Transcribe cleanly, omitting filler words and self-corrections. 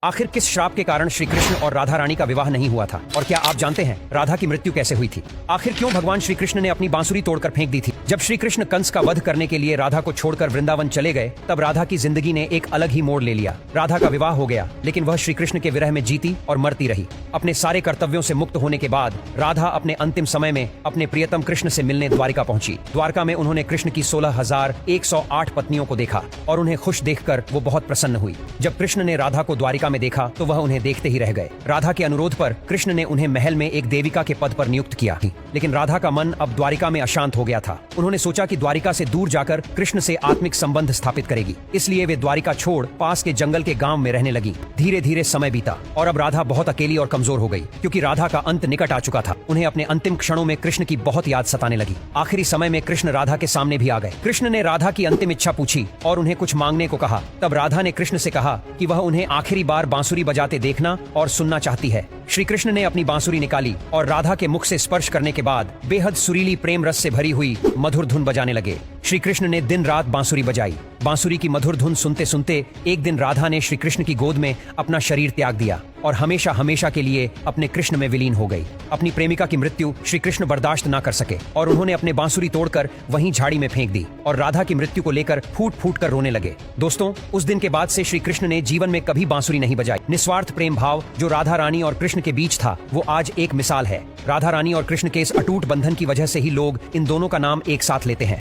आखिर किस श्राप के कारण श्री कृष्ण और राधा रानी का विवाह नहीं हुआ था? और क्या आप जानते हैं राधा की मृत्यु कैसे हुई थी? आखिर क्यों भगवान श्री कृष्ण ने अपनी बांसुरी तोड़कर फेंक दी थी? जब श्री कृष्ण कंस का वध करने के लिए राधा को छोड़कर वृंदावन चले गए, तब राधा की जिंदगी ने एक अलग ही मोड़ ले लिया। राधा का विवाह हो गया, लेकिन वह श्री कृष्ण के विरह में जीती और मरती रही। अपने सारे कर्तव्यों से मुक्त होने के बाद राधा अपने अंतिम समय में अपने प्रियतम कृष्ण से मिलने द्वारिका पहुंची। द्वारका में उन्होंने कृष्ण की 16,108 पत्नियों को देखा और उन्हें खुश देखकर वो बहुत प्रसन्न हुई। जब कृष्ण ने राधा को द्वारिका में देखा तो वह उन्हें देखते ही रह गए। राधा के अनुरोध पर कृष्ण ने उन्हें महल में एक देविका के पद पर नियुक्त किया, लेकिन राधा का मन अब द्वारिका में अशांत हो गया था। उन्होंने सोचा कि द्वारिका से दूर जाकर कृष्ण से आत्मिक संबंध स्थापित करेगी, इसलिए वे द्वारिका छोड़ पास के जंगल के गांव में रहने लगी। धीरे धीरे समय बीता और अब राधा बहुत अकेली और कमजोर हो गई, क्योंकि राधा का अंत निकट आ चुका था। उन्हें अपने अंतिम क्षणों में कृष्ण की बहुत याद सताने लगी। आखिरी समय में कृष्ण राधा के सामने भी आ गए। कृष्ण ने राधा की अंतिम इच्छा पूछी और उन्हें कुछ मांगने को कहा। तब राधा ने कृष्ण से कहा कि वह उन्हें आखिरी बार बांसुरी बजाते देखना और सुनना चाहती है। श्री कृष्ण ने अपनी बांसुरी निकाली और राधा के मुख से स्पर्श करने के बाद बेहद सुरीली प्रेम रस से भरी हुई मधुर धुन बजाने लगे। श्री कृष्ण ने दिन रात बांसुरी बजाई। बांसुरी की मधुर धुन सुनते सुनते एक दिन राधा ने श्री कृष्ण की गोद में अपना शरीर त्याग दिया और हमेशा हमेशा के लिए अपने कृष्ण में विलीन हो गई। अपनी प्रेमिका की मृत्यु श्री कृष्ण बर्दाश्त न कर सके और उन्होंने अपने बांसुरी तोड़कर वहीं झाड़ी में फेंक दी और राधा की मृत्यु को लेकर फूट फूट कर रोने लगे। दोस्तों, उस दिन के बाद से श्री कृष्ण ने जीवन में कभी बांसुरी नहीं बजाई। निस्वार्थ प्रेम भाव जो राधा रानी और कृष्ण के बीच था, वो आज एक मिसाल है। राधा रानी और कृष्ण के इस अटूट बंधन की वजह से ही लोग इन दोनों का नाम एक साथ लेते हैं।